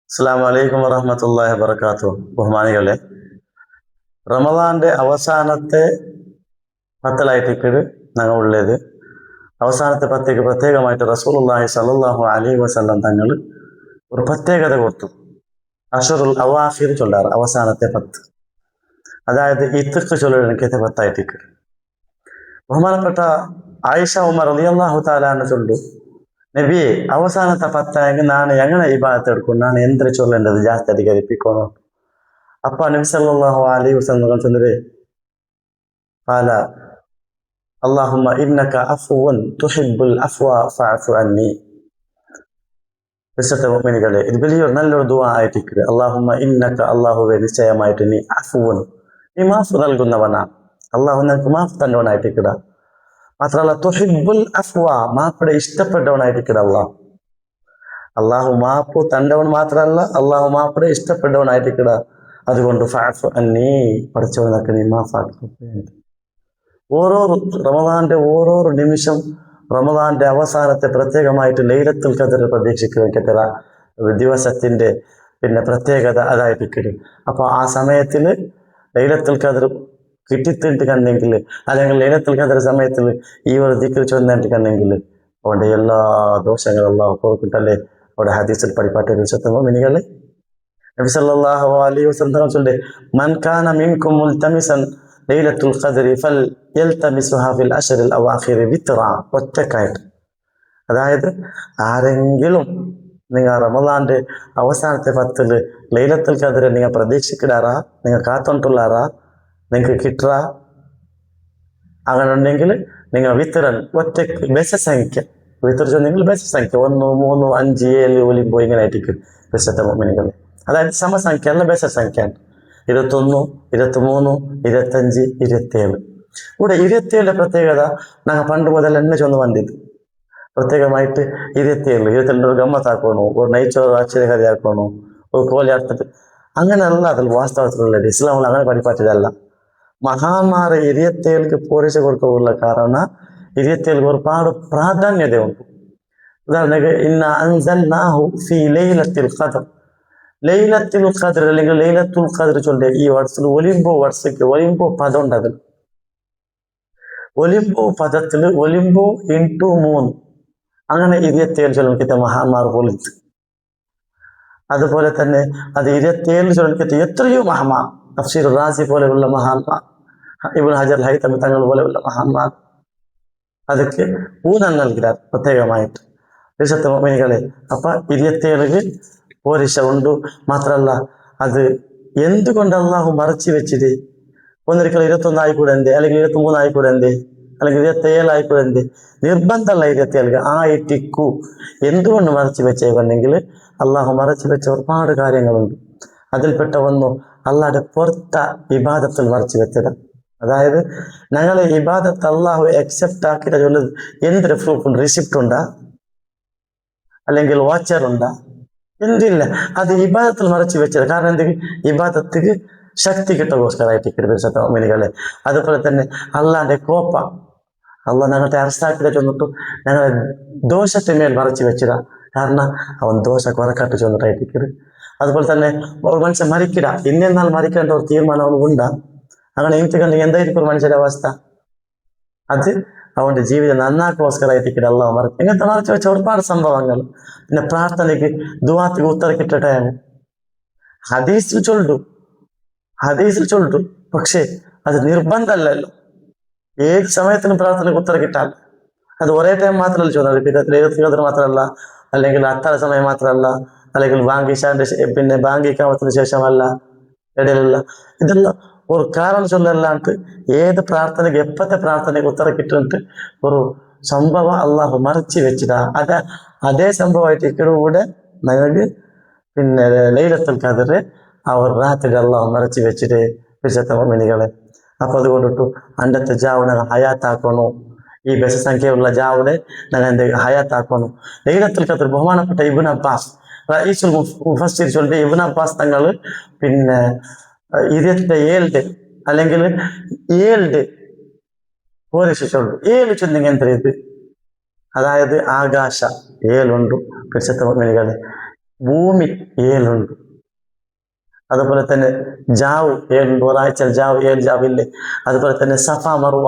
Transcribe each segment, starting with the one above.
അസ്സലാമു അലൈക്കും വറഹ്മത്തുള്ളാഹി വബറകാതുഹു. ബഹുമാനികളെ, റമദാന്റെ അവസാനത്തെ പത്തിലായിട്ടേക്ക് ഞങ്ങൾ ഉള്ളത്. അവസാനത്തെ പത്തേക്ക് പ്രത്യേകമായിട്ട് റസൂലുള്ളാഹി സ്വല്ലല്ലാഹു അലൈഹി വസല്ലം തങ്ങൾ ഒരു പ്രത്യേകത കൊടുത്തു. അഷറുൽ അവാഖിർ ചൊല്ലാറ്, അവസാനത്തെ 10. അതായത് ഇത്ത്ക്ക് ചൊല്ലണക്കത്തെ 10ആയിട്ടേക്ക്. ബഹുമാനപ്പെട്ട ആയിഷ ഉമർ റളിയല്ലാഹു തആല അൻഹ ചൊല്ലു, നബിയെ അവസാനത്തെ 10 ನಾನು എങ്ങനെ ഇബാദത്ത് എടുക്കും, ನಾನು എന്തൊരു ചൊല്ലേണ്ടത് ജാസ്തി അധികരിപ്പിക്കണോ? അപ്പൊ നബി സല്ലല്ലാഹു അലൈഹി വസല്ലം ചൊല്ലുവേ, قال اللهم إنك عفو تحب العفو فاعف عني. വിശുദ്ധ മുഅ്മിനീങ്ങളെ, ഇത് വലിയൊരു നല്ലൊരു ദുആ ആയിട്ടിരിക്കുക. അല്ലാഹുമ്മ ഇന്നക, അല്ലാഹുവേ നിശ്ചയമായിട്ട് നീ അഫ്വുൻ, നീ മാഫ് നൽകുന്നവനാണ്. അല്ലാഹു നിനക്ക് മാഫ് തന്നവനായിട്ടിരിക്കുക. മാത്രമല്ല തുഹിബ്ബുൽ അഫ്വ, മാപ്പിടെ ഇഷ്ടപ്പെട്ടവനായിട്ടിരിക്കുക. അള്ളാഹു മാപ്പ് തന്നവൻ മാത്രമല്ല, അള്ളാഹു മാപ്പിടെ ഇഷ്ടപ്പെട്ടവനായിട്ടിരിക്കുക. അതുകൊണ്ട് ഫഅഫു അന്നീ, പഠിച്ചവനൊക്കെ നീ മാഫാക്കി. ഓരോ റമദാന്റെ ഓരോരോ നിമിഷം, റമദാന്റെ അവസാനത്തെ പ്രത്യേകമായിട്ട് ലൈലത്തുൽ ഖദർ പ്രതീക്ഷിക്കുന്ന ദിവസത്തിന്റെ പ്രത്യേകത അതായിരിക്കും. അപ്പൊ ആ സമയത്തിൽ ലൈലത്തുൽ ഖദർ കിട്ടിത്തിട്ട് കണ്ടെങ്കിൽ, അല്ലെങ്കിൽ ലൈലത്തുൽ ഖദർ സമയത്തിൽ ഈ ഒരു ദിക്ർ ചൊന്നിട്ട് കണ്ടെങ്കിൽ അവന്റെ എല്ലാ ദോഷങ്ങളും അല്ലാഹു പൊറുക്കിട്ടല്ലേ. അവിടെ ഹദീസിൽ പഠിപ്പാറ്റ മുഅ്മിനീങ്ങളെ, നബി സല്ലല്ലാഹു അലൈഹി വസല്ലം ചൊല്ലെ, മൻ കാന മിൻകും മുൽതമിസൻ ലൈലത്തുൽ ഖദ്രി ഫൽ യൽതമിസുഹാ ഫിൽ അശ്റിൽ അവാഖിർ വിത്റ. ഒറ്റക്കായിട്ട്, അതായത് ആരെങ്കിലും നിങ്ങൾ റമദാന്റെ അവസാനത്തെ 10 ലൈലത്തുൽ ഖദ്ർ നിങ്ങൾ പ്രതീക്ഷിക്കിടാറാ, നിങ്ങൾ കാത്തോണ്ടുള്ളാറാ, നിങ്ങൾക്ക് കിട്ടുക അങ്ങനെ ഉണ്ടെങ്കിൽ നിങ്ങൾ വിത്തരൻ ഒറ്റക്ക് ബസസംഖ്യ വിത്തർ ചൊന്നെങ്കിൽ ബസസംഖ്യ 1, 3, 5, 7 ഒലിമ്പോ ഇങ്ങനെ ആയിട്ടിരിക്കും വിശുദ്ധ മുഅ്മിനീങ്ങളെ. അതായത് സമസംഖ്യ അല്ല, ബസസംഖ്യ. 21, 23, 25, 27. ഇവിടെ 27 പ്രത്യേകത ഞങ്ങൾ പണ്ട് മുതൽ എന്നെ ചൊന്ന് വന്നിത്. പ്രത്യേകമായിട്ട് 27 ഒരു ഗമ്മത്താക്കണോ, ഒരു നയിച്ചോറ് അക്ഷരകഥ ആക്കണോ, ഒരു കോലി അർത്ഥത്തിൽ അങ്ങനെയല്ല. അതിൽ വാസ്തവത്തിലുള്ളത് ഇസ്ലാമിൽ അങ്ങനെ പഠിപ്പാറ്റതല്ല. മഹാന്മാരെ 27ക്ക് പോരിച്ച് കൊടുക്കാനുള്ള കാരണം 27 ഒരുപാട് പ്രാധാന്യത ഉണ്ട്. ഉദാഹരണക്ക് ഇന്ന അൻസൽനാഹു ഫീ ലൈലത്തുൽ ഖദ്ർ, ലൈലത്തുൽ ഖദ്ർ അല്ലെങ്കിൽ ലൈലത്തുൽ ഖദ്ർ ചൊല്ലിയ ഈ വർഷത്തിൽ ഒലിമ്പോ പദം ഉണ്ട്. അതിൽ ഒലിമ്പോ പദത്തിൽ ഒലിമ്പോ ഇൻടു 3 അങ്ങനെ 27 ചൊല്ലിക്കത്തെ മഹാന്മാർ പോലിച്ച്. അതുപോലെ തന്നെ അത് 27 ചൊല്ലിക്കത്തെ എത്രയോ മഹാന്മാർ, തഫ്സീർ റാസി പോലെയുള്ള മഹാന്മാർ, ഇബ്നു ഹജർ ഹൈതമി തങ്ങൾ പോലെയുള്ള മഹാന്മാർ അതൊക്കെ ഊന്നൽ നൽകിയാർ പ്രത്യേകമായിട്ട് വിശുദ്ധ മുഅ്മിനീങ്ങളെ. അപ്പൊ 27 പോരിശ ഉണ്ട്. മാത്രല്ല അത് എന്തുകൊണ്ട് അള്ളാഹു മറച്ചു വെച്ചിട്ട്, ഒന്നിരിക്കൽ 21 ആയിക്കൂടെ എന്തേ, അല്ലെങ്കിൽ 23 ആയിക്കൂടെ എന്തേ, അല്ലെങ്കിൽ 27 ആയിക്കൂടെ എന്തേ? നിർബന്ധമല്ല 27 ആയിട്ടിക്കൂ. എന്തുകൊണ്ട് മറച്ചു വെച്ചേക്കുന്നെങ്കിൽ അള്ളാഹു മറച്ചു വെച്ച ഒരുപാട് കാര്യങ്ങളുണ്ട്. അതിൽപ്പെട്ട ഒന്ന് അള്ളാഹുടെ പുറത്ത ഇബാദത്തിൽ മറച്ചു വെച്ചത്. അതായത് ഞങ്ങളെ ഇബാദത്ത് അള്ളാഹു അക്സെപ്റ്റ് ആക്കിയിട്ട് ചൊല്ലുന്നത് എന്തൊരു പ്രൂഫ് ഉണ്ട്? റിസിപ്റ്റ് ഉണ്ടാ, അല്ലെങ്കിൽ വാച്ചർ ഉണ്ടാ? എന്തില്ല. അത് ഇബാദത്തിൽ മറച്ചു വെച്ചത്. കാരണം എന്തെങ്കിലും ഇബാദത്തിക്ക് ശക്തി കിട്ടകോസ്കരായിട്ട് മുഅ്മിനീങ്ങളെ. അതുപോലെ തന്നെ അള്ളാന്റെ കോപ്പ, അള്ളാഹ് ഞങ്ങളുടെ അറസ്റ്റാക്കിയിട്ട് ചൊന്നിട്ടു ഞങ്ങളെ ദോഷത്തിന്മേൽ മറച്ചു വെച്ചതാ. കാരണം അവൻ ദോഷ കുറക്കാട്ട് ചൊന്നിട്ടായിട്ടിരിക്കരുത്. അതുപോലെ തന്നെ ഒരു മനുഷ്യൻ മരിക്കിട, ഇന്നെന്നാൽ മരിക്കേണ്ട ഒരു തീരുമാനം അവൻ ഉണ്ടാ. അങ്ങനെ എനിക്ക് കണ്ടെങ്കിൽ എന്തായിരിക്കും ഒരു മനുഷ്യന്റെ അവസ്ഥ? അത് അവന്റെ ജീവിതം നന്നാക്കോസ്കരായിട്ടിരിക്കട്ടെ അള്ളാഹു മറക്കും. ഇങ്ങനത്തെ മറച്ചു വെച്ച ഒരുപാട് സംഭവങ്ങൾ. പിന്നെ പ്രാർത്ഥനയ്ക്ക് ദുആക്ക് ഉത്തര കിട്ടട്ടെ ഹദീസിൽ ചൊല്ലു. പക്ഷേ അത് നിർബന്ധമല്ലല്ലോ. ഏത് സമയത്തിനും പ്രാർത്ഥനയ്ക്ക് ഉത്തര കിട്ടാൽ അത് ഒരേ ടൈം മാത്രമല്ല ചോദിച്ചത്. പിന്നെ ലൈലത്തുൽ ഖദ്ർ മാത്രമല്ല, അല്ലെങ്കിൽ അത്താഴ സമയം മാത്രമല്ല, അല്ലെങ്കിൽ ബാങ്കിക്കാമത്തിന് ശേഷമല്ല, ഇടയിലല്ല. ഇതെല്ലാം ഒരു കാരണം ചൊല്ലല്ലാണ്ട് ഏത് പ്രാർത്ഥനയ്ക്ക് എപ്പോഴത്തെ പ്രാർത്ഥനയ്ക്ക് ഉത്തര കിട്ടുന്നിട്ട് ഒരു സംഭവം അള്ളാഹു മറച്ചു വെച്ചിട്ടാ. അതേ സംഭവമായിട്ട് ഇക്കടെ ഞങ്ങൾക്ക് ലൈലത്തുൽ ഖദ്ർ അവർ രാത്രി അള്ളാഹു മറച്ചു വെച്ചിട്ട് വിശുദ്ധ മുഅ്മിനീങ്ങളെ. അപ്പൊ അതുകൊണ്ടിട്ടു അണ്ടത്തെ ജാവുനെ ഹയാത്താക്കണു. ഈ ബസസംഖ്യയുള്ള ജാവുനെ ഞങ്ങൾ എന്ത് ഹയാത്താക്കണു. ലൈലത്തുൽ ഖദ്ർ ബഹുമാനപ്പെട്ട ഇബ്നു അബ്ബാസ് റഈസുൽ മുഫസ്സിർ ചൊല്ലിയ ഇബ്നു അബ്ബാസ് തങ്ങൾ 27 അല്ലെങ്കിൽ 7 പോരിച്ചുള്ളൂ. 7 ചൊല്ലിങ് എന്ത്? അതായത് ആകാശ 7 ഉണ്ട് വിശുദ്ധ മുഅ്മിനീങ്ങളെ. ഭൂമി 7 ഉണ്ട്. അതുപോലെ തന്നെ ജാവ് 7 ഉണ്ട്. ഒരാഴ്ച ജാവ് 7 ജാവില്ലേ. അതുപോലെ തന്നെ സഫ മറുവ,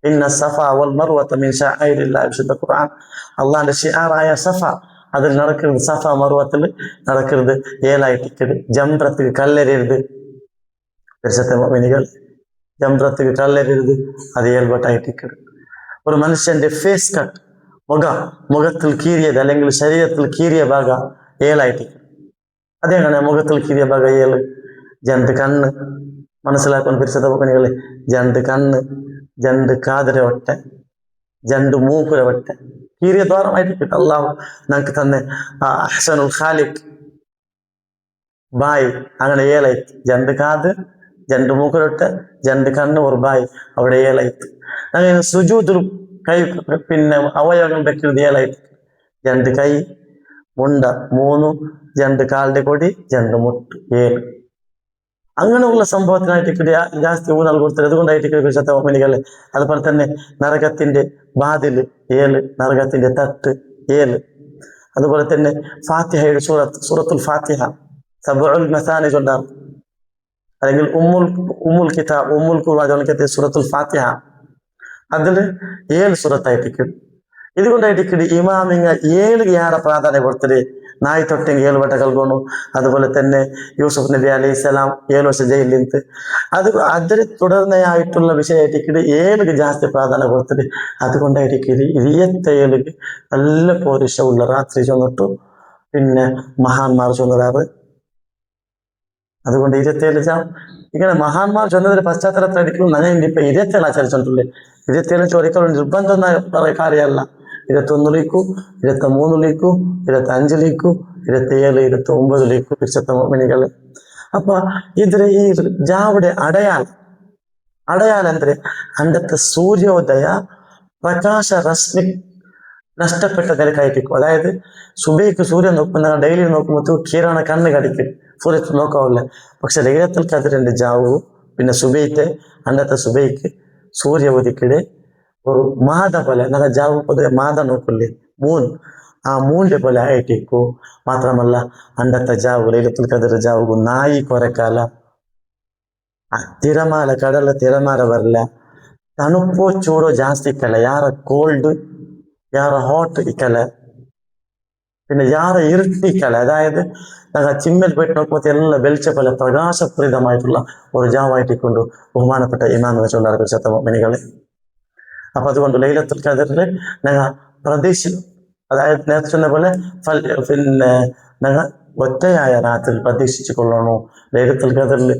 ഇന്ന സഫ വൽ മറുവത മിൻ ശഅഇരില്ലാഹി, വിശുദ്ധ ഖുർആൻ അള്ളാന്റെ ഷിആറായ സഫ അതിൽ നടക്കരുത്. സഫ മറുവത്തിൽ നടക്കരുത്. 7 ജംറത്തിൽ കല്ലെറിയരുത്. പരിശുദ്ധ മുഅ്മിനീകൾ, ജംറത്തിൽ കല്ലെറിയരുത്. അത് 7 ഒരു മനുഷ്യന്റെ ഫേസ് കട്ട്, മുഖത്തിൽ കീറിയത് അല്ലെങ്കിൽ ശരീരത്തിൽ കീറിയ ഭാഗ 7 അതെങ്ങനെ മുഖത്തിൽ കീറിയ ഭാഗ 7? 2 കണ്ണ് മനസ്സിലാക്കാൻ പരിശുദ്ധ മുഅ്മിനീകളെ, 2 കണ്ണ്, 2 കാതിര ഒറ്റ, 2 മൂക്കുര ഒറ്റ കീറിയ ദ്വാരമായിട്ട് അള്ളാഹു നമുക്ക് തന്നെ അഹ്സനുൽ ഖാലിഖ് ബായ് അങ്ങനെ 2 കാത്, 2 മൂക്കുരൊട്ട, 2 കണ്ണ്, ഒരു ബായ്, അവിടെ 7. അങ്ങനെ സുജൂദിലും കൈ പിന്നെ അവയവങ്ങൾ വെക്കുന്നത് 7. 2 കൈ, മുണ്ട 3, 2 കാലിന്റെ കൊടി, 2 മുട്ട് 7. അങ്ങനെയുള്ള സംഭവത്തിനായിട്ട് ജാസ്തി ഊന്നൽ കൊടുത്തത്. അതുകൊണ്ടായിട്ട് വിശുദ്ധ മുഅ്മിനീകളെ, അതുപോലെ തന്നെ നരകത്തിന്റെ വാതിൽ 7, നരകത്തിന്റെ തട്ട് 7. അതുപോലെ തന്നെ ഫാത്തിഹയുടെ സൂറത്തുൽ ഫാത്തിഹ സബഉൽ മസാനി ചൊല്ലാറ്, അല്ലെങ്കിൽ ഉമ്മുൽ കിതാബ്, ഉമ്മുൽ ഖുർആൻ സൂറത്തുൽ ഫാത്തിഹ അതിൽ 7 സൂറത്തായിട്ട്. ഇതുകൊണ്ടായിട്ട് ഇമാമിങ്ങ 7 ഏറെ പ്രാധാന്യം കൊടുത്തത്. നായി തൊട്ടെങ്കിൽ 7 വട്ട കൽകൊണ്ടു. അതുപോലെ തന്നെ യൂസുഫ് നബി അലൈഹി സ്വലാം 7 വർഷം ജയിലിൽ അതിൽ തുടർന്നയായിട്ടുള്ള വിഷയമായിട്ട് 7 ജാസ്തി പ്രാധാന്യം കൊടുത്തത്. അതുകൊണ്ടായിട്ട് 27 നല്ല പോരിഷമുള്ള രാത്രി ചൊന്നിട്ടു പിന്നെ മഹാന്മാർ ചൊന്നരാറ്. അതുകൊണ്ട് 27 ജാം ഇങ്ങനെ മഹാന്മാർ ചൊന്നതിന്റെ പശ്ചാത്തലത്തിലായിരിക്കും ഞങ്ങൾ ഇപ്പൊ 27 ആചരിച്ചിട്ടുള്ളത്. 27 ചോദിക്കാൻ നിർബന്ധം കാര്യമല്ല. 21 23 25 27 29 വിശുദ്ധ മുഅ്മിനീകളെ. അപ്പൊ ഇದ್ರೆ ഈ ജാവിടെ ಅಡಯಾಳ ಅಂದ್ರೆ അണ്ടത്തെ സൂര്യോദയ പ്രകാശ രശ്മി നഷ്ടപ്പെട്ട നിലക്കായിരിക്കും. അതായത് സുബൈക്ക് സൂര്യൻ നോക്കുന്ന ഡെയിലി നോക്കുമ്പോൾ കിരണ കണ്ണ് കടിക്കും, സൂര്യൻ നോക്കാവില്ല. പക്ഷെ ലൈലത്തുൽ ഖദ്റിന്റെ ജാവു പിന്നെ സുബൈത്തെ അണ്ടത്തെ സുബൈക്ക് സൂര്യ ഒതിക്കിടെ ഒരു മാത പോലെ നല്ല ജാവു പൊതുവെ മാത നോക്കില്ലേ, ആ മൂന്റെ പോലെ ആയിട്ടിക്കൂ. മാത്രമല്ല അണ്ടത്തെ ജാവു ലൈലത്തുൽ ഖദ്ർ ജാവു നായി കൊരക്കാല, തിരമാല കടല തിരമാല ಬರಲ್ಲ, ತಣುಪೋ ಚೂಡೋ ಜಾಸ್ತಿ ಇಕ್ಕಲ್ಲ, ಯಾರ ಕೋಲ್ಡ್ ಯಾರ ഹോട്ട് ഇക്കല, പിന്നെ യാറ ഇരുട്ടിക്കല. അതായത് ചിമ്മൽ പോയിട്ട് നോക്കുമ്പോൾ എല്ലാം വെളിച്ചപ്പല പ്രകാശപ്രദമായിട്ടുള്ള ഒരു ജാവായിട്ടിക്കൊണ്ട് ബഹുമാനപ്പെട്ട ഇമാമിനെ ചൊല്ലാറ് പരിശുദ്ധ മുഅ്മിനീകളെ. അപ്പൊ അതുകൊണ്ട് ലൈലത്തുൽ ഖദ്റില് ഞങ്ങൾ പ്രതീക്ഷിച്ചു, അതായത് നേരത്തെ சொன்ன പോലെ പിന്നെ ഞങ്ങൾ ഒറ്റയായ രാത്രി പ്രതീക്ഷിച്ചു കൊള്ളണു. ലൈലത്തുൽ ഖദ്റിൽ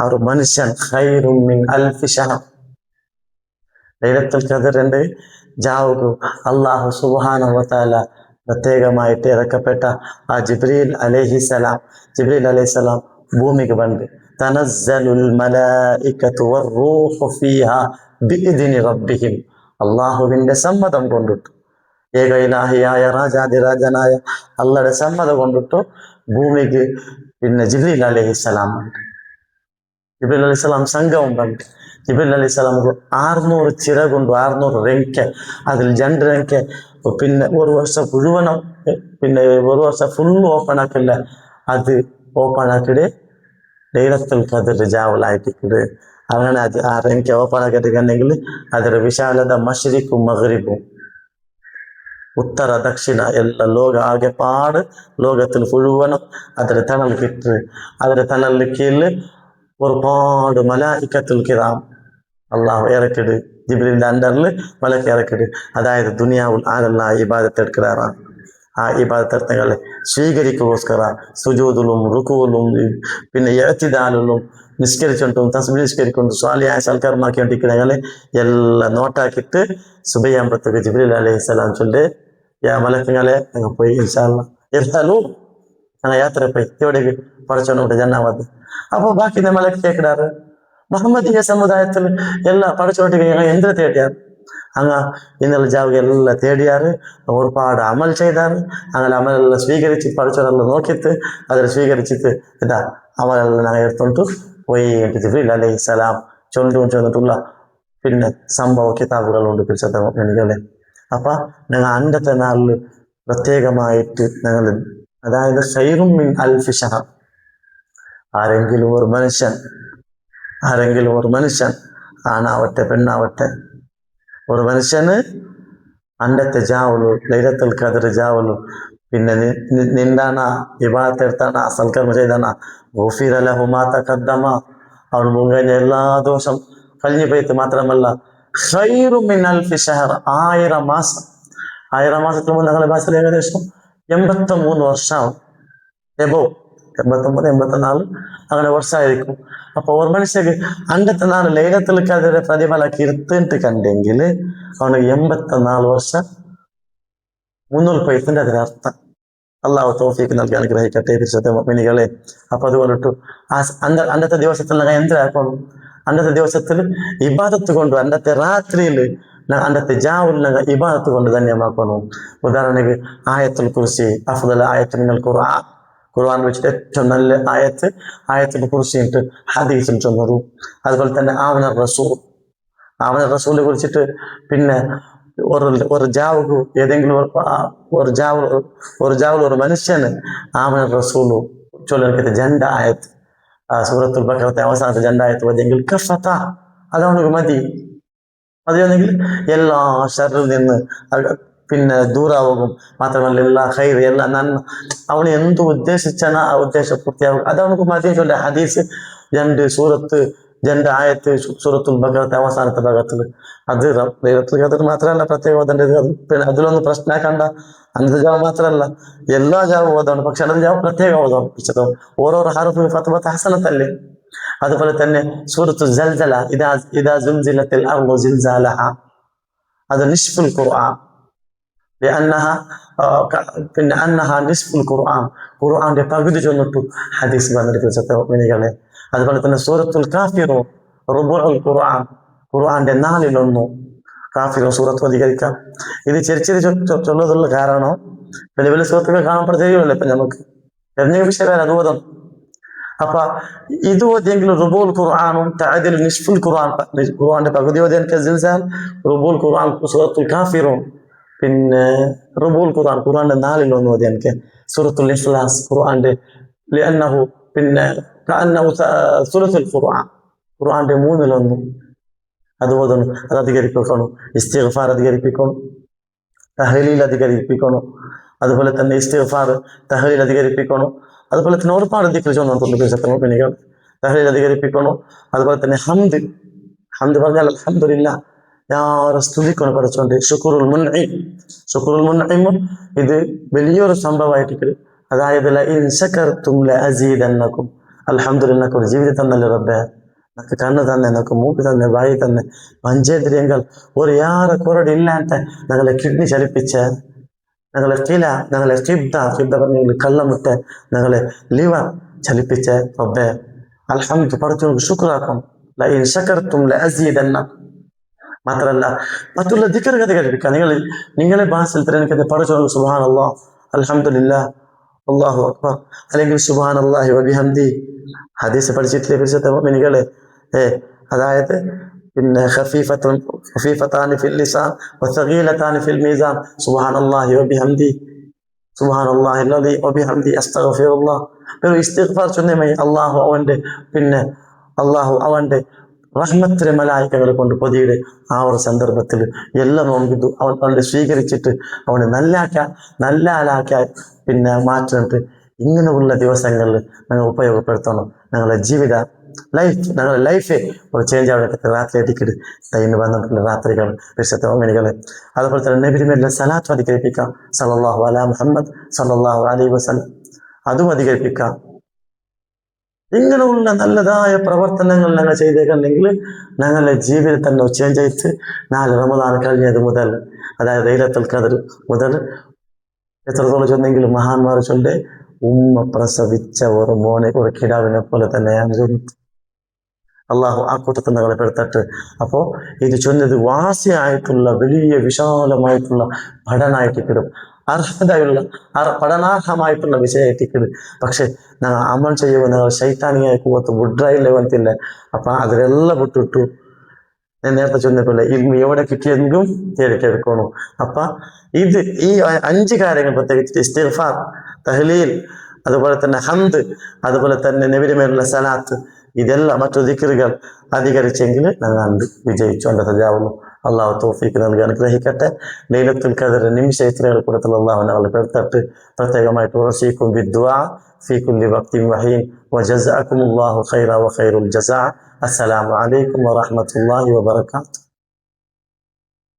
ആ ഒരു മനുഷ്യൻ ഖൈറും മിൻ അൽഫി ശഹർ. ലൈലത്തുൽ ഖദ്റിന്റെ ജാവുകു അല്ലാഹു സുബ്ഹാനഹു വ തആല പ്രത്യേകമായിട്ട് ഇറക്കപ്പെട്ട ആ ജിബ്രീൽ അലൈഹിസ്സലാം ഭൂമിക്ക് വന്ന് തനസ്സലുൽ മലായികതു വറൂഹു ഫീഹാ ബിഇദ്നി റബ്ബിഹിം, അല്ലാഹുവിന്റെ സമ്മതം കൊണ്ടിട്ടു, ഏക ഇലാഹിയായ രാജാതിരാജനായ അള്ളയുടെ സമ്മതം കൊണ്ടിട്ടു ഭൂമിക്ക് പിന്നെ ജിബ്രീൽ അലൈഹിസ്സലാം സംഘവും വന്നു. ജിബ്രീൽ അലൈഹിസ്സലാമുക്ക് 600 ചിറകുണ്ട്, 600 റെങ്ക. അതിൽ 2 റെങ്ക പിന്നെ ഒരു വർഷം മുഴുവനും പിന്നെ ഒരു വർഷം ഫുള്ള് ഓപ്പൺ ആക്കില്ല. അത് ഓപ്പൺ ആക്കിയിട്ട് ലൈലത്തുൽ ഖദ്ർ ജാവലായിട്ടിട്ട് അങ്ങനെ ആ റെങ്ക ഓപ്പൺ ആക്കിയിട്ടുണ്ടെങ്കിൽ ಅದರ വിശാലത മശ്രിഖും മഗ്രിബും, ഉത്തര ദക്ഷിണ ಎಲ್ಲ ലോക ആകെ പാട് ലോകത്തിൽ മുഴുവനും അതിന്റെ തണൽ കിട്ട്. അതിന്റെ തണലിന് കീഴിൽ ഒരുപാട് മലായികത്തുൽ കിറാം അള്ളാഹു ഇറക്കിട്, ജിബ്രീലിന്റെ അണ്ടറിൽ മലക്ക് ഇറക്കിട്. അതായത് ദുനിയാവിൽ ആരെല്ലാം ഇബാദത്ത് എടുക്കാറാണ്, ആ ഇബാദത്തുകളെ സ്വീകരിക്കോസ്കര സുജൂദിലും റുകൂലും പിന്നെ ഇഅ്തിദാലിലും നിസ്കരിച്ചുകൊണ്ടും തസ്ബീഹ് നിസ്കരിക്കൊണ്ട് സ്വാലിഹായ സൽക്കർമാക്കിക്കൊണ്ടിരിക്കുന്നങ്ങളെ എല്ലാം നോട്ടാക്കിയിട്ട് സുബഹിയാകുമ്പോഴത്തേക്ക് ജിബ്രീൽ അലൈഹിസ്സലാം ചൊല്ല്, മലക്കുകളെ ഞങ്ങൾ പോയി ഇൻഷാ അല്ലാഹ് എല്ലാലും ഞങ്ങൾ യാത്ര പോയി എവിടേക്ക് പഠിച്ചോണ്ട് ജന്നാവത്. അപ്പോൾ ബാക്കി മലക്ക് കേൾക്കിടാറ് മുഹമ്മദീയ സമുദായത്തിൽ എല്ലാ പഠിച്ചോണ്ടിരിക്കുന്ന ഞങ്ങൾ എന്തിനു തേടിയാറ് അങ്ങ് ഇന്നലെ ജാവുക എല്ലാം തേടിയാറ്, ഒരുപാട് അമൽ ചെയ്താറ്. അങ്ങനെ അമലെല്ലാം സ്വീകരിച്ച് പഠിച്ചോരെല്ലാം നോക്കിയിട്ട് അതിൽ സ്വീകരിച്ചിട്ട് ഇതാ അമലെല്ലാം ഞങ്ങൾ എടുത്തോണ്ട് പോയി ജിബ്രീൽ അലൈഹിസ്സലാം ചൊന്നിട്ടുള്ള പിന്നെ സംഭവ കിതാബുകളുണ്ട് പരിശുദ്ധ മുഅ്മിനീകളെ. അപ്പൊ ഞങ്ങൾ അന്നത്തെ നാളിൽ പ്രത്യേകമായിട്ട് ഞങ്ങൾ അതായത് ഖൈറും മിൻ അൽഫി ഷഹർ. ആരെങ്കിലും ഒരു മനുഷ്യൻ ആണാവട്ടെ പെണ്ണാവട്ടെ, ഒരു മനുഷ്യന് അണ്ടത്തെ ജാവുള്ളൂ, ലൈലത്തുൽ ഖദർ ജാവുള്ളൂ, പിന്നെ നിന്താണ ഇബാദത്ത് എടുത്താണ്, സൽക്കർമ്മ ചെയ്താണ്, ഗുഫിറ ലഹു മാ തഖദ്ദമ, അവൻ മുൻകഴിഞ്ഞ എല്ലാ ദോഷം കഴിഞ്ഞു പോയിട്ട് മാത്രമല്ല ഖൈറു മിൻ അൽഫി ഷഹർ, 1000 മാസം. 1000 മാസത്തിന് മുമ്പ് ഞങ്ങളുടെ ഭാഷയിൽ ഏകദേശം 83 വർഷമാവും. എബോ 89 84 അങ്ങനെ വർഷമായിരിക്കും. അപ്പൊ ഒരു മനുഷ്യക്ക് അണ്ടത്തെ നാൾ ലൈലത്തുൽ ഖദർ പ്രതിഫലക്ക് ഇരുത്തിട്ട് കണ്ടെങ്കിൽ അവന് 84 വർഷം മുന്നോൽപ്പയത്തിന്റെ അതിനർത്ഥം. അള്ളാഹു തൗഫീഖ് നൽകി അനുഗ്രഹിക്കട്ടെ മിനികളെ. അപ്പൊ അതുകൊണ്ടിട്ടു അന്നത്തെ ദിവസത്തിൽ ഞങ്ങൾ എന്താക്കണം? അന്നത്തെ ദിവസത്തിൽ ഇബാദത്ത് കൊണ്ട്, അന്നത്തെ രാത്രിയിൽ അന്നത്തെ ജാവുൽ ഞങ്ങൾ ഇബാദത്ത് കൊണ്ട് ധന്യമാക്കണം. ഉദാഹരണക്ക് ആയത്തുൽ കുർസി, അഫ്ദൽ ആയത്ത് മിനൽ ഖുർആൻ, ഖുർആൻ വെച്ചിട്ട് ഏറ്റവും നല്ല ആയത്തുൽ കുർസി ഉണ്ട് ഹദീസിൽ ചൊന്നതു. അതുപോലെ തന്നെ ആമന റസൂലെ കുറിച്ചിട്ട് പിന്നെ ഒരു ജാവുകു ഏതെങ്കിലും ഒരു മനുഷ്യന് ആമന റസൂലു ചൊല്ലിട്ട് 2 ആയത്ത് സൂറത്തുൽ ബഖറത്തെ അവസാനത്തെ 2 ആയത്ത് മതിയെങ്കിൽ കഫത, അതവനക്ക് മതിയെങ്കിൽ എല്ലാ ഷർറിൽ നിന്ന് പിന്നെ ദൂരാവും. മാത്രമല്ല എല്ലാ ഖൈർ, എല്ലാ നന്മ, അവന് എന്ത് ഉദ്ദേശിച്ചാണ് ആ ഉദ്ദേശം പൂർത്തിയാവും. അതവനക്ക് മതി ചൊല്ല. ഹദീസ് 2 ആയത്ത് സൂറത്തുൽ ബഖറത്തെ അവസാനത്തെ ഭാഗത്തിൽ അത് ലൈലത്തുൽ ഖദർ മാത്രമല്ല പ്രത്യേകത. പിന്നെ അതിലൊന്നും പ്രശ്നമാക്കണ്ട. അന്നത്തെ ജാവ് മാത്രമല്ല എല്ലാ ജാവും ഓതാണ്. പക്ഷെ അന്നത്തെ ജാവ് പ്രത്യേക ഓതാം. ഓരോരോ ഹർഫ് ഫത്വത്ത് ഹസനത്തല്ലേ. അതുപോലെ തന്നെ സൂറത്തുൽ സൽസല, ഇദാ സുൽസിലത്തിൽ അർളു സിൽസാലഹ, അത് നിസ്ഫുൽ ഖുർആൻ. പിന്നെ അന്നഹ നിസ്ഫുൽ ഖുർആൻ, ഖുർആന്റെ പകുതി ചൊന്നിട്ടു ഹദീസ് വന്നിരിക്കുന്നേ. അതുപോലെ തന്നെ സൂറത്തുൽ കാഫിറൂൻ റുബുഉൽ ഖുർആൻ, ഖുർആന്റെ 4/1 കാഫിറൂൻ സൂറത്ത് അധികരിക്കാം. ഇത് ചെറിയ ചൊല്ലതുള്ള കാരണം വലിയ വലിയ സുഹൃത്തുക്കൾ കാണപ്പെടുന്ന ചെയ്യുമല്ലോ ഇപ്പൊ നമുക്ക് എന്ന വിഷയം അത് ഓതും. അപ്പൊ ഇത് ഓതിയെങ്കിൽ റുബുൽ ഖുർആനും തഅദിൽ നിസ്ഫുൽ ഖുർആൻ, ഖുർആന്റെ പകുതി ഓതിയെങ്കിൽ സിൽസാൽ, റുബുൽ ഖുർആൻ സൂറത്തുൽ കാഫിറൂൻ, പിന്നെ റുബുൽ ഖുർആൻ ഖുർആന്റെ 4/1 ഓതിയെങ്കിൽ സൂറത്തുൽ ഇഖ്ലാസ് ഖുർആന്റെ ലിഅന്നഹു പിന്നെ സുലസുൽ ഖുർആൻ ഖുർആന്റെ 3/1 അത് ഓതണം. അത് അധികരിപ്പിക്കണം. ഇസ്തിഗ്ഫാർ അധികരിപ്പിക്കണം, തഹ്ലീൽ അധികരിപ്പിക്കണം. അതുപോലെ തന്നെ ഇസ്തിഗ്ഫാർ തഹ്ലീൽ അധികരിപ്പിക്കണം. അതുപോലെ തന്നെ ഒരുപാട് ദിക്ർ ചൊല്ലുന്നു. തഹ്ലീൽ അധികരിപ്പിക്കണം. അതുപോലെ തന്നെ ഹംദ് പറഞ്ഞാൽ അൽഹംദുലില്ലാഹ്, ഞാറെ സ്തുതിക്കണം പഠിച്ചോണ്ട്. ശുക്റുൽ മുൻഇം ഇത് വലിയൊരു സംഭവമായിട്ട്, അതായത് ലഇൻ ശകർതും ലഅസീദന്നകും, അൽഹംദുലില്ലാഹ് ഒരു ജീവിതം തന്നല്ലേ റബ്ബേ, നമുക്ക് കണ്ണ് തന്നെ, നമുക്ക് മൂക്ക് തന്നെ, വായി തന്നെ, പഞ്ചേന്ദ്രിയങ്ങൾ ഒരു യാറെ കുറട് ഇല്ലാത്ത ഞങ്ങളെ കിഡ്നി ചലിപ്പിച്ച, ഞങ്ങളെ കിബ്ദ പറഞ്ഞെങ്കിൽ കള്ളമുട്ട, ഞങ്ങളെ ലിവർ ചലിപ്പിച്ച റബ്ബേ അൽഹംദ് പഠിച്ചു ശുക്രാക്കും. ലഇൻ ശകർതും ലഅസീദന്നകും. മാത്രമല്ല മറ്റുള്ള ദിക്ർ അധികരിപ്പിക്കുക. നിങ്ങളെ ഭാഷയിൽ തിരഞ്ഞെടുക്കുന്ന പഠിച്ചു സുബ്ഹാനല്ലാഹ്, അൽഹംദുലില്ലാഹ്, അല്ലാഹു അക്ബർ, അല്ലെങ്കിൽ സുബ്ഹാനല്ലാഹി വബിഹംദി. ഹദീസ് പഠിച്ചിട്ടില്ലേ മുഅ്മിനീങ്ങളെ? അതായത് പിന്നെ ഖഫീഫത്താനി ഫിൽ ലിസാൻ വസഗീലത്താനി ഫിൽ മീസാൻ, സുബ്ഹാനല്ലാഹി വബിഹംദി, സുബ്ഹാനല്ലാഹി അല്ലദീ വബിഹംദി അസ്തഗ്ഫിറുല്ലാഹ്. ഇസ്തിഗ്ഫാർ ചൊല്ലുമേ അല്ലാഹു അവന്റെ റഹ്മത്തിലെ മലായികകളെ കൊണ്ട് പൊതിയുടെ ആ ഒരു സന്ദർഭത്തിൽ എല്ലാം നോക്കിട്ടു അവനെ സ്വീകരിച്ചിട്ട് അവനെ നല്ല ആലാക്കാൻ പിന്നെ മാറ്റിട്ട് ഇങ്ങനെയുള്ള ദിവസങ്ങളിൽ ഞങ്ങൾ ഉപയോഗപ്പെടുത്തണം. ഞങ്ങളുടെ ഞങ്ങളുടെ ലൈഫ് ഒരു ചേഞ്ച് ആവട്ടെ. രാത്രി അധികട് ഇന്ന് വന്നിട്ടുള്ള രാത്രികൾ മിനികളെ. അതുപോലെ തന്നെ നബിയുടെ സലാത്ത് അധികരിപ്പിക്കാം. സല്ലല്ലാഹു അലാ മുഹമ്മദ് സല്ലല്ലാഹു അലൈഹി വസല്ലം, അതും അധികരിപ്പിക്കാം. ഇങ്ങനെയുള്ള നല്ലതായ പ്രവർത്തനങ്ങൾ ഞങ്ങൾ ചെയ്തേക്കുന്നെങ്കിൽ ഞങ്ങളുടെ ജീവിതം തന്നെ ചേഞ്ച് ആയിട്ട് 4 റമദാൻ കഴിഞ്ഞത് മുതൽ, അതായത് ലൈലത്തുൽ ഖദർ മുതൽ എത്രത്തോളം ചൊന്നെങ്കിലും മഹാന്മാർ ചൊല്ലെ ഉമ്മ പ്രസവിച്ച ഒരു മോനെ, ഒരു കിടാവിനെ പോലെ തന്നെയാണ് ചൊല്ലുന്നത്. അള്ളാഹു ആ കൂട്ടത്തിൽ ഞങ്ങളെ പെടുത്തട്ട്. അപ്പോൾ ഇത് ചൊന്നത് വാസിയായിട്ടുള്ള വലിയ വിശാലമായിട്ടുള്ള പഠനമായിട്ട് കിടും, അർഹതയുള്ള പഠനാർഹമായിട്ടുള്ള വിഷയമായിട്ട്. പക്ഷെ ഞങ്ങൾ അമൽ ചെയ്യുമ്പോൾ ഞങ്ങൾ ശൈത്താനിയായ കൂവത്ത് ബുഡ്രായില്ലേ വന്നില്ല. അപ്പൊ അതിലെല്ലാം വിട്ടിട്ടു ഞാൻ നേരത്തെ ചൊന്നപ്പോലെ ഇൽമ എവിടെ കിട്ടിയെങ്കിലും തേടിക്കെടുക്കണം. അപ്പൊ ഈ 5 കാര്യങ്ങൾ പ്രത്യേകിച്ച് ഇസ്തിഗ്ഫാർ, തഹ്ലീൽ, അതുപോലെ തന്നെ ഹംദ്, അതുപോലെ തന്നെ നബിയുടെ സലാത്ത്, ഇതെല്ലാം മറ്റു ദിക്റുകൾ അധികരിച്ചെങ്കിൽ ഞങ്ങൾ വിജയിച്ചു. എൻ്റെ സജാവുന്നു. അള്ളാഹു തൗഫീഖ് നൽകി അനുഗ്രഹിക്കട്ടെ. ലൈലത്തുൽ ഖദർ നിമിഷ ഇത്രകൾ കൂടത്തിൽ അള്ളാഹു ഞങ്ങൾ പെടുത്തട്ട്. പ്രത്യേകമായിട്ട് ഉറസീക്കും ബിദ്ദുആ ഫീ കുല്ലി വഖ്തിൻ വഹീൻ വജസാക്കുമുല്ലാഹു ഖൈറ വഖൈറുൽ ജസാ. അസ്സലാമു അലൈക്കും വറഹ്മത്തുള്ളാഹി വബറകാതുഹു.